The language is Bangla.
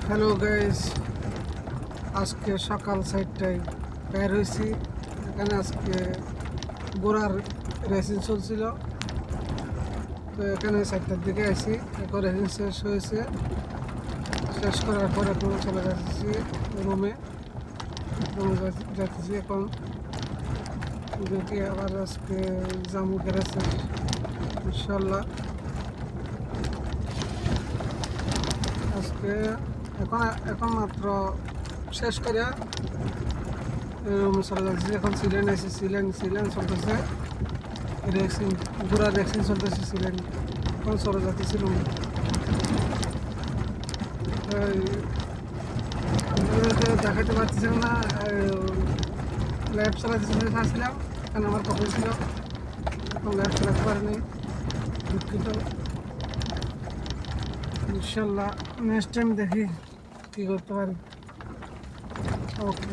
হ্যালো গাইস, আজকে সকাল 4টায় বের হয়েছি। এখানে আজকে ঘোড়ার রেসিং চলছিল, তো এখানে 4টার দিকে আসি। এখন রেসিং শেষ হয়েছে, শেষ করার পর এখন চলে যাচ্ছি রুমে যাচ্ছি। এখন দেখি আবার আজকে জামু গ্যারেজে ইনশাল্লাহ। আজকে এখন মাত্র শেষ করে রুমে চলে যাচ্ছি। এখন সিলেন আছে, সিলেন চলতেছে, রেক্সিং পুরা রেক্সিং চলতেছে সিলেন। এখন চলে যাচ্ছি রুমে। দেখাতে পারছিলাম না, ল্যাব চালাচ্ছিলাম, কারণ আমার কখন ছিল, এখন ল্যাব চালাতে পারিনি, দুঃখিত। ইনশাল্লাহ নেক্সট টাইম দেখি কী করতে পারি। ওকে।